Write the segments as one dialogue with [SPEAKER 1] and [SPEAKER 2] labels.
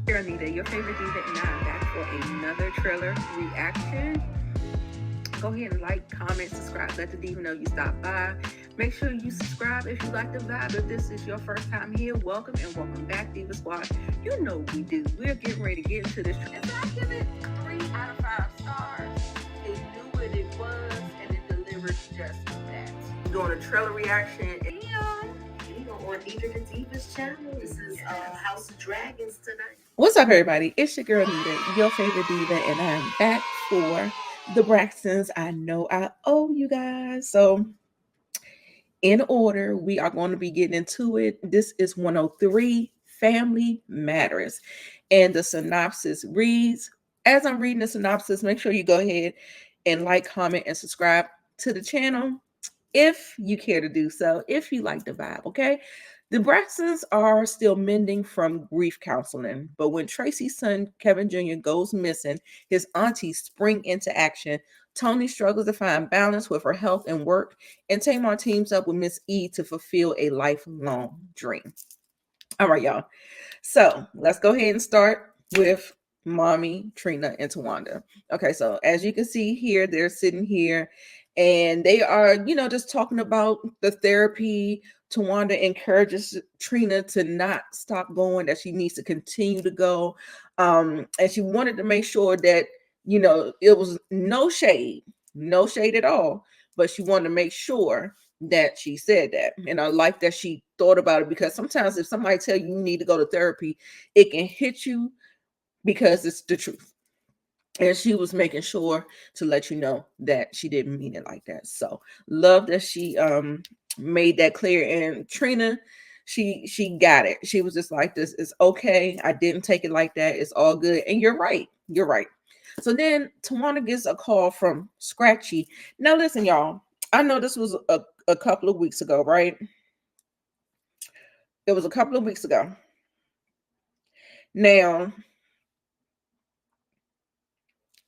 [SPEAKER 1] Here, Nita, your favorite diva, and I'm back for another trailer reaction. Go ahead and like, comment, subscribe. Let the diva know you stopped by. Make sure you subscribe if you like the vibe. If this is your first time here, welcome and welcome back, Diva Squad. You know what we do. We're getting ready to get into this. And so I give it 3 out of 5 stars. It knew what it was and it delivered just that. Doing a trailer reaction.
[SPEAKER 2] On Nita the Diva's channel. This is House of Dragons tonight.
[SPEAKER 1] What's up, everybody? It's your girl Nita, your favorite diva, and I'm back for the Braxtons. I know I owe you guys. So, in order, we are going to be getting into it. This is 103 Family Matters. And the synopsis reads, as I'm reading the synopsis, make sure you go ahead and like, comment, and subscribe to the channel if you care to do so, if you like the vibe, okay? The Braxtons are still mending from grief counseling, but when Traci's son, Kevin Jr., goes missing, his aunties spring into action. Toni struggles to find balance with her health and work, and Tamar teams up with Miss E to fulfill a lifelong dream. All right, y'all. So let's go ahead and start with Mommy, Trina, and Towanda. Okay, so as you can see here, they're sitting here and they are, just talking about the therapy. Towanda encourages Trina to not stop going, that she needs to continue to go. And she wanted to make sure that, it was no shade at all, but she wanted to make sure that she said that. And I like that she thought about it, because sometimes if somebody tell you you need to go to therapy, it can hit you because it's the truth. And she was making sure to let you know that she didn't mean it like that. So love that she made that clear. And Trina, she got it. She was just like, this is okay. I didn't take it like that. It's all good. And you're right. You're right. So then Towanda gets a call from Scratchy. Now listen, y'all. I know this was a couple of weeks ago, right? It was a couple of weeks ago. Now,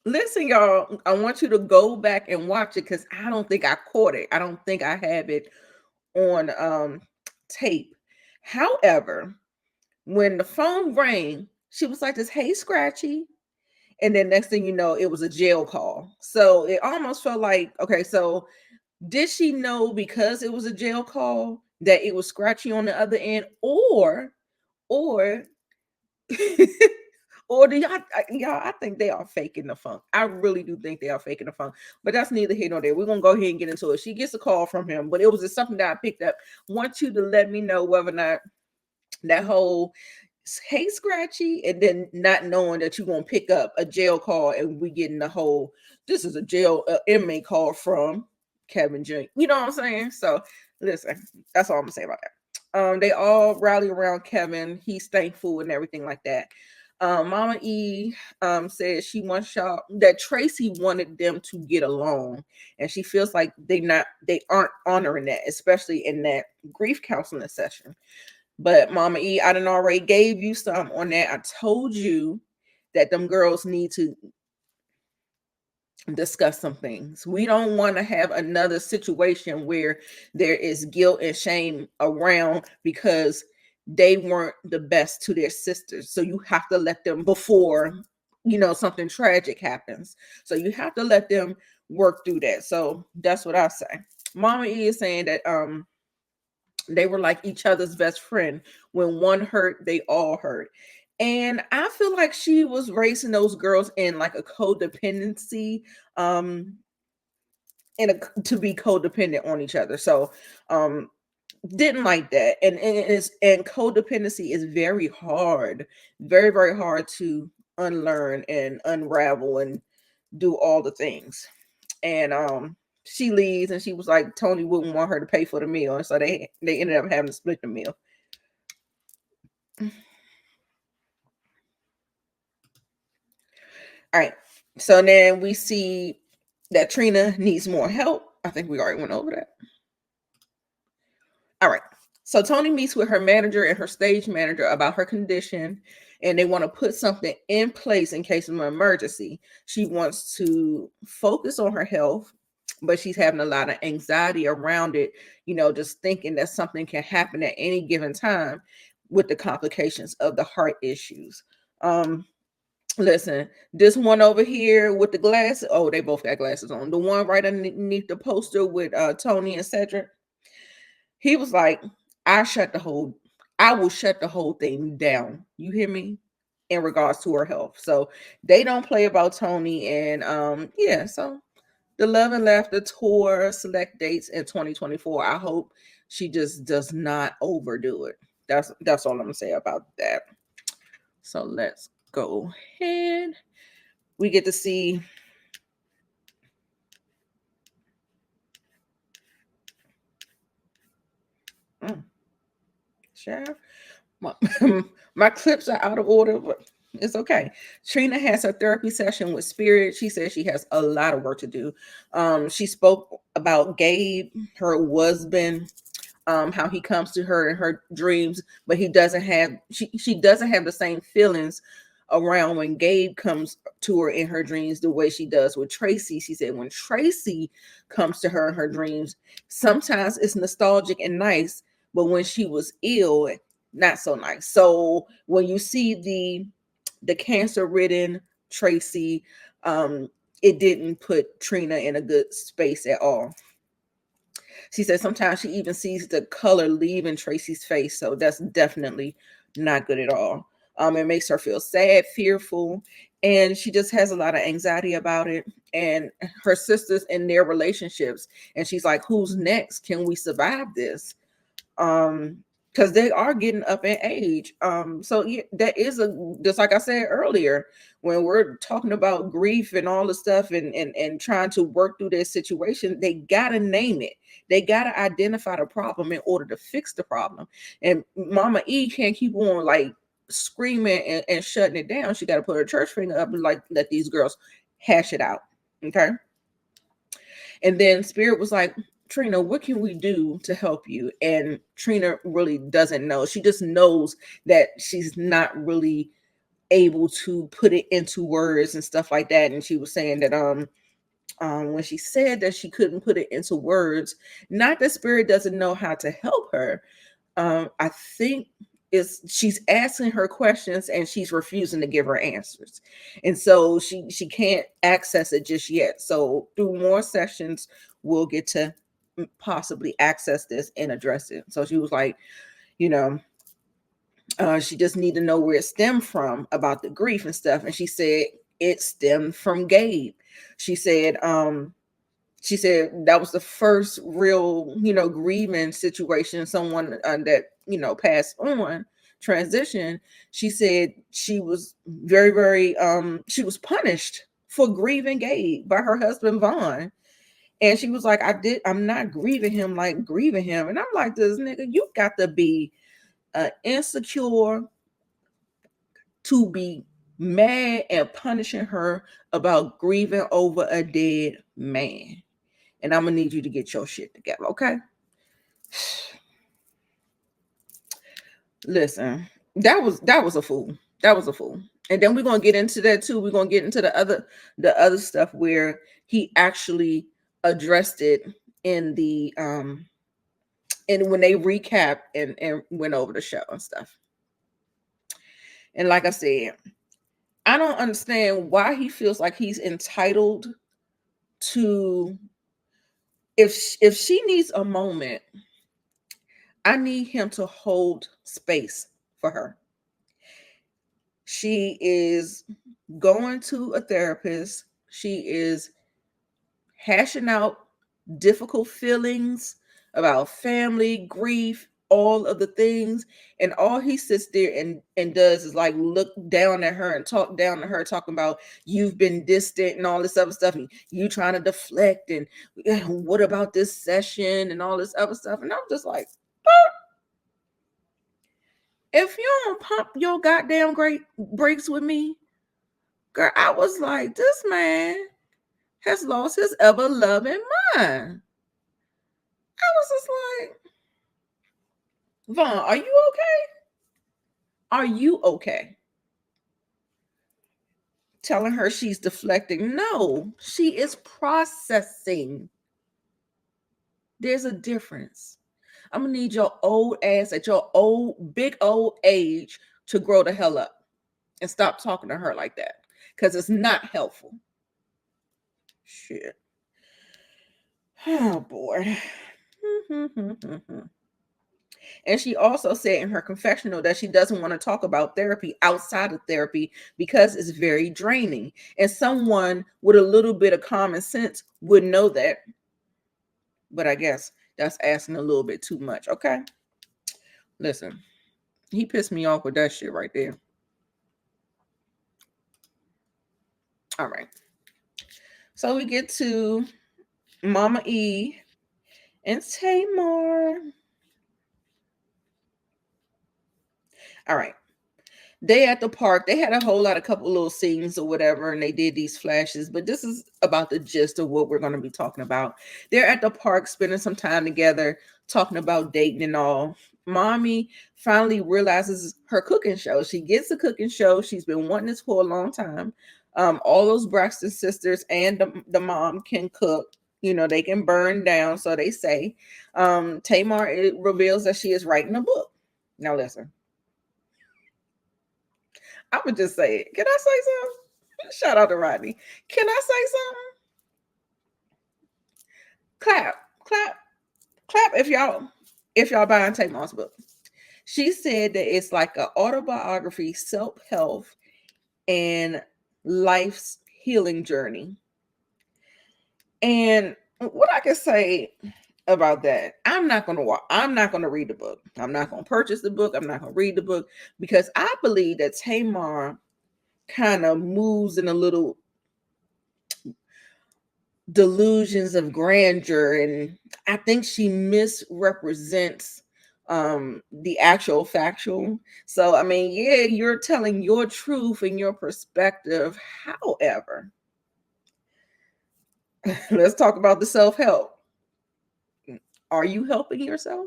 [SPEAKER 1] listen, y'all, I want you to go back and watch it, because I don't think I caught it. I don't think I have it on tape. However, when the phone rang, she was like this, hey, Scratchy. And then next thing you know, it was a jail call. So it almost felt like, okay, so did she know because it was a jail call that it was Scratchy on the other end, or or do y'all, I think they are faking the funk. I really do think they are faking the funk, but that's neither here nor there. We're gonna go ahead and get into it. She gets a call from him, but it was just something that I picked up. Want you to let me know whether or not that whole hey Scratchy, and then not knowing that you're gonna pick up a jail call, and we getting the whole this is a jail inmate call from Kevin Jr. You know what I'm saying? So listen, that's all I'm gonna say about that. They all rally around Kevin. He's thankful and everything like that. Mama E said she wants y'all, that Traci wanted them to get along, and she feels like they aren't honoring that, especially in that grief counseling session. But Mama E, I done already gave you some on that. I told you that them girls need to discuss some things. We don't want to have another situation where there is guilt and shame around because they weren't the best to their sisters. So you have to let them, before something tragic happens. So you have to let them work through that. So that's what I say. Mama E is saying that they were like each other's best friend. When one hurt, they all hurt. And I feel like she was raising those girls in like a codependency, to be codependent on each other. So didn't like that. And codependency is very hard, very, very hard to unlearn and unravel and do all the things. And she leaves, and she was like, Toni wouldn't want her to pay for the meal, and so they ended up having to split the meal. All right, so then we see that Trina needs more help. I think we already went over that. All right, so Toni meets with her manager and her stage manager about her condition, and they want to put something in place in case of an emergency. She wants to focus on her health, but she's having a lot of anxiety around it, just thinking that something can happen at any given time with the complications of the heart issues. Um, listen, this one over here with the glasses. Oh, they both got glasses on. The one right underneath the poster with Toni and Cedric. He was like, I will shut the whole thing down. You hear me? In regards to her health. So they don't play about Toni. And yeah, so the Love and Laughter tour select dates in 2024. I hope she just does not overdo it. That's all I'm gonna say about that. So let's go ahead. We get to see mm, Sheriff. My, my clips are out of order, but it's okay. Trina has her therapy session with Spirit. She says she has a lot of work to do. She spoke about Gabe, her husband, how he comes to her in her dreams, but he doesn't have she doesn't have the same feelings around when Gabe comes to her in her dreams the way she does with Traci. She said when Traci comes to her in her dreams, sometimes it's nostalgic and nice, but when she was ill, not so nice. So when you see the cancer ridden Traci, it didn't put Trina in a good space at all. She said sometimes she even sees the color leaving Traci's face. So that's definitely not good at all. It makes her feel sad, fearful, and she just has a lot of anxiety about it. And her sisters in their relationships, and she's like, "Who's next? Can we survive this?" Because they are getting up in age. So yeah, that is a just like I said earlier, when we're talking about grief and all the stuff and trying to work through their situation, they gotta name it. They gotta identify the problem in order to fix the problem. And Mama E can't keep on like screaming and shutting it down. She gotta put her church finger up and like let these girls hash it out. Okay. And then Spirit was like, Trina, what can we do to help you? And Trina really doesn't know. She just knows that she's not really able to put it into words and stuff like that. And she was saying that when she said that she couldn't put it into words, not that Spirit doesn't know how to help her. I think is she's asking her questions and she's refusing to give her answers, and so she can't access it just yet. So through more sessions, we'll get to possibly access this and address it. So she was like, you know, she just need to know where it stemmed from about the grief and stuff. And she said it stemmed from Gabe. She said, she said that was the first real, grieving situation, someone that, passed on, transition. She said she was very, very, she was punished for grieving Gabe by her husband, Vaughn. And she was like, I'm not grieving him like grieving him. And I'm like, this nigga, you got to be insecure to be mad and punishing her about grieving over a dead man. And I'm gonna need you to get your shit together, okay? Listen, that was a fool. That was a fool. And then we're gonna get into that too. We're gonna get into the other stuff where he actually addressed it in the and when they recapped and went over the show and stuff. And like I said, I don't understand why he feels like he's entitled to if she needs a moment, I need him to hold space for her. She is going to a therapist. She is hashing out difficult feelings about family, grief, all of the things. And all he sits there and does is like look down at her and talk down to her, talking about you've been distant and all this other stuff. And you trying to deflect. And what about this session and all this other stuff? And I'm just like, if you don't pump your goddamn great brakes with me, girl, I was like, this man has lost his ever loving mind. I was just like, Vaughn, are you okay? Are you okay? Telling her she's deflecting. No, she is processing. There's a difference. I'm gonna need your old ass at your old, big old age to grow the hell up. and stop talking to her like that because it's not helpful. Shit. Oh boy. And she also said in her confessional that she doesn't want to talk about therapy outside of therapy because it's very draining. And someone with a little bit of common sense would know that. But I guess that's asking a little bit too much. Okay. Listen, he pissed me off with that shit right there. All right. So we get to Mama E and Tamar. All right. They at the park, they had a whole lot, a couple little scenes or whatever, and they did these flashes, but this is about the gist of what we're going to be talking about. They're at the park spending some time together, talking about dating and all. Mommy finally realizes her cooking show. She gets a cooking show. She's been wanting this for a long time. All those Braxton sisters and the mom can cook. You know, they can burn down, so they say. Tamar, it reveals that she is writing a book. Now listen, I would just say it. Can I say something? Shout out to Rodney. Can I say something? Clap, clap, clap if y'all buying Tamar's book. She said that it's like an autobiography, self-help, and life's healing journey. And what I can say about that, I'm not gonna read the book. I'm not gonna purchase the book. I'm not gonna read the book because I believe that Tamar kind of moves in a little delusions of grandeur, and I think she misrepresents the actual factual. So I mean, yeah, you're telling your truth and your perspective. However, let's talk about the self-help. Are you helping yourself?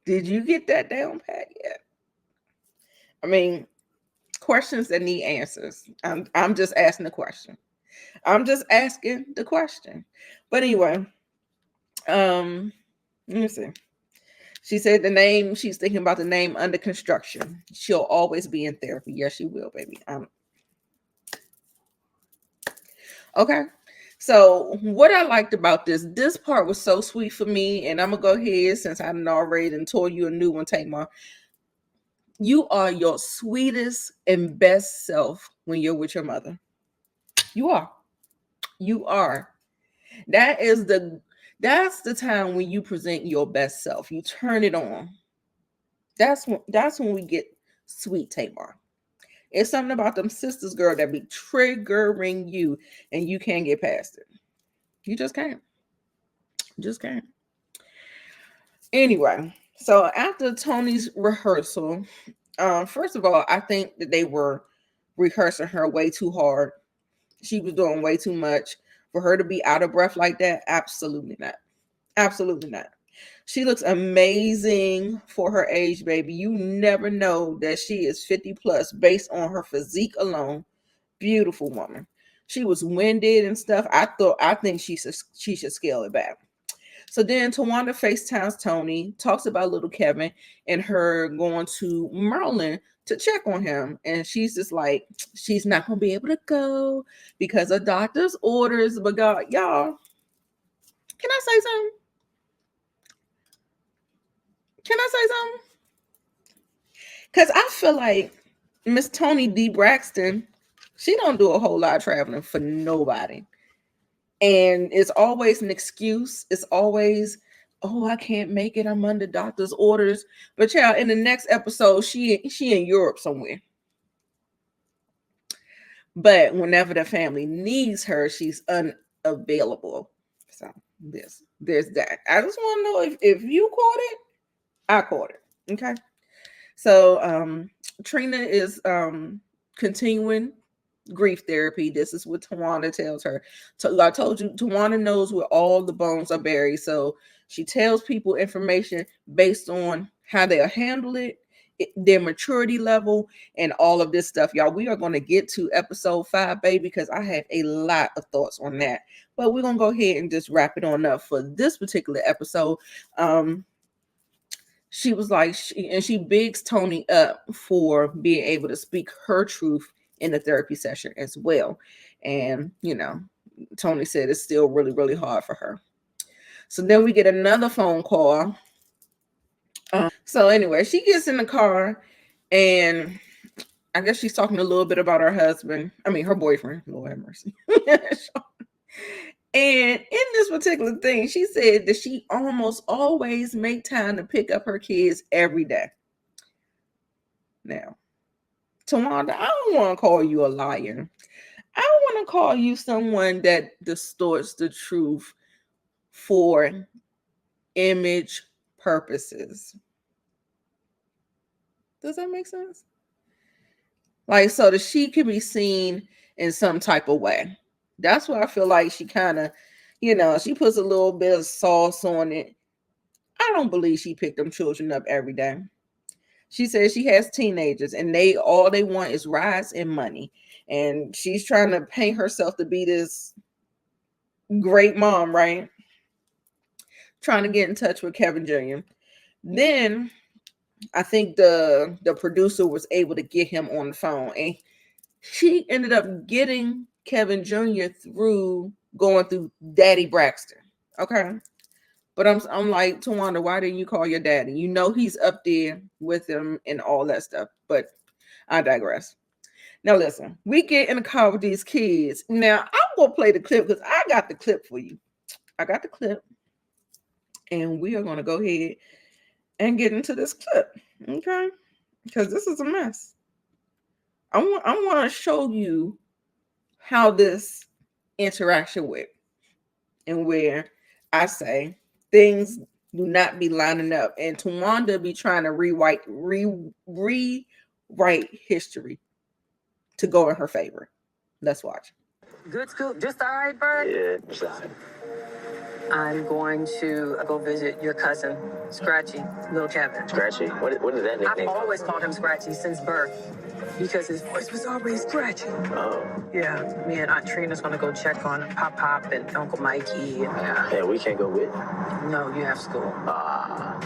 [SPEAKER 1] Did you get that down pat yet? I mean, questions that need answers. I'm just asking the question. I'm just asking the question. But anyway, let me see. She said the name, she's thinking about the name under construction. She'll always be in therapy. Yes, she will, baby. Okay. So what I liked about this part was so sweet for me. And I'm gonna go ahead since I done already and told you a new one, Tamar. You are your sweetest and best self when you're with your mother. You are. You are. That is that's the time when you present your best self. You turn it on. That's when we get sweet Tamar. It's something about them sisters, girl, that be triggering you and you can't get past it. You just can't. Just can't. Anyway, so after Toni's rehearsal, first of all, I think that they were rehearsing her way too hard. She was doing way too much. For her to be out of breath like that, absolutely not. Absolutely not. She looks amazing for her age, baby. You never know that she is 50 plus based on her physique alone. Beautiful woman. She was winded and stuff. I think she should scale it back. So then Towanda FaceTimes Toni, talks about little Kevin and her going to Maryland to check on him. And she's just like, she's not gonna be able to go because of doctor's orders. But God, y'all, can I say something? Can I say something? Because I feel like Miss Toni D. Braxton, she don't do a whole lot of traveling for nobody. And it's always an excuse. It's always, oh, I can't make it. I'm under doctor's orders. But yeah, in the next episode, she in Europe somewhere. But whenever the family needs her, she's unavailable. So there's that. I just want to know if you caught it, I caught it. Okay. So Trina is continuing grief therapy. This is what Towanda tells her. So I told you, Towanda knows where all the bones are buried. So she tells people information based on how they'll handle it, their maturity level, and all of this stuff. Y'all, we are going to get to episode 5, baby, because I have a lot of thoughts on that. But we're going to go ahead and just wrap it on up for this particular episode. she was like, she bigs Toni up for being able to speak her truth in the therapy session as well. And, Toni said it's still really, really hard for her. So then we get another phone call. So anyway, she gets in the car and I guess she's talking a little bit about her husband. I mean, her boyfriend. Lord have mercy. And in this particular thing, she said that she almost always make time to pick up her kids every day. Now, Towanda, I don't want to call you a liar. I want to call you someone that distorts the truth for image purposes. Does that make sense? Like, so that she can be seen in some type of way. That's why I feel like she kind of, she puts a little bit of sauce on it. I don't believe she picked them children up every day. She says she has teenagers and all they want is rides and money. And she's trying to paint herself to be this great mom, right? Trying to get in touch with Kevin Jr. Then I think the producer was able to get him on the phone, and she ended up getting Kevin Jr. through going through Daddy Braxton. Okay. But I'm like, Towanda, why didn't you call your daddy? You know he's up there with him and all that stuff. But I digress. Now listen, we get in the car with these kids. Now I'm gonna play the clip because I got the clip for you. I got the clip, and we are gonna go ahead and get into this clip, okay? Because this is a mess. I want to show you how this interaction went, and where I say things do not be lining up, and Towanda be trying to rewrite history to go in her favor. Let's watch.
[SPEAKER 2] Good scoop, just all right, Bird? Yeah, just all right. I'm going to go visit your cousin, Scratchy, little Kevin. Scratchy? What is that nickname? I've always called him Scratchy since birth because his voice was always scratchy. Oh. Yeah, me and Aunt Trina's going to go check on Pop Pop and Uncle Mikey. Yeah, we can't go with? No, you have school.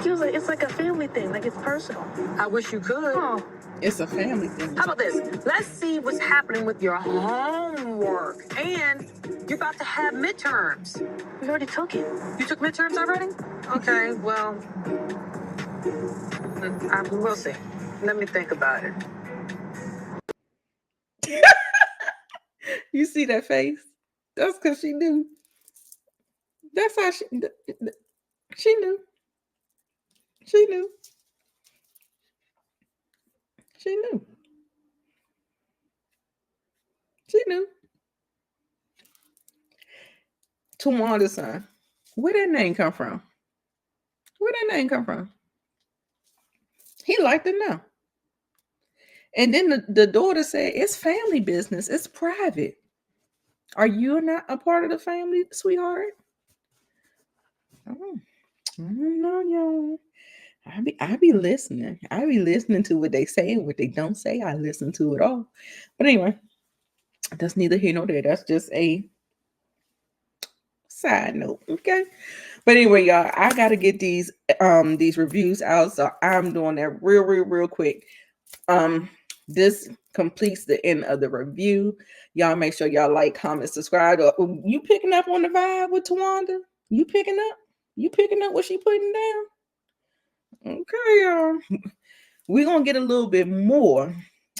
[SPEAKER 2] It's like a family thing, like it's personal. I wish you could. Oh.
[SPEAKER 1] It's a family thing.
[SPEAKER 2] How about this? Let's see what's happening with your homework. And you're about to have midterms. We already took it. You took midterms already? Okay, well, we'll see. Let me think about it.
[SPEAKER 1] You see that face? That's because she knew. That's how she knew. She knew. She knew. She knew. She knew. Tawanda's son. Where that name come from? Where that name come from? He liked it now. And then the daughter said, it's family business. It's private. Are you not a part of the family, sweetheart? I don't know, y'all. I be listening. I be listening to what they say and what they don't say. I listen to it all. But anyway, that's neither here nor there. That's just a side note. Okay. But anyway, y'all, I gotta get these reviews out. So I'm doing that real quick. This completes the end of the review. Y'all make sure y'all like, comment, subscribe. You picking up on the vibe with Towanda? You picking up? You picking up what she putting down? Okay, y'all. We're gonna get a little bit more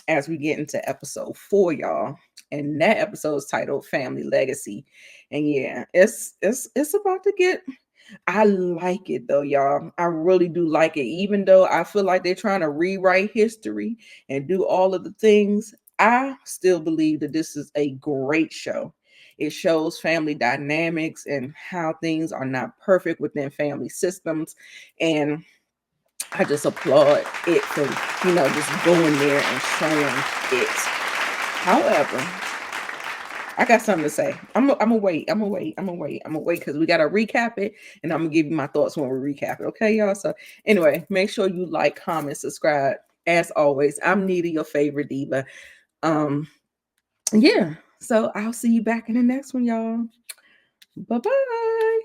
[SPEAKER 1] as we get into episode 4, y'all. And that episode is titled Family Legacy. And yeah, it's about to get. I like it though, y'all. I really do like it. Even though I feel like they're trying to rewrite history and do all of the things, I still believe that this is a great show. It shows family dynamics and how things are not perfect within family systems. And I just applaud it for, just going there and showing it. However, I got something to say. I'm gonna wait because we gotta recap it, and I'm gonna give you my thoughts when we recap it. Okay, y'all. So anyway, make sure you like, comment, subscribe. As always, I'm Nita, your favorite diva. Yeah. So I'll see you back in the next one, y'all. Bye-bye.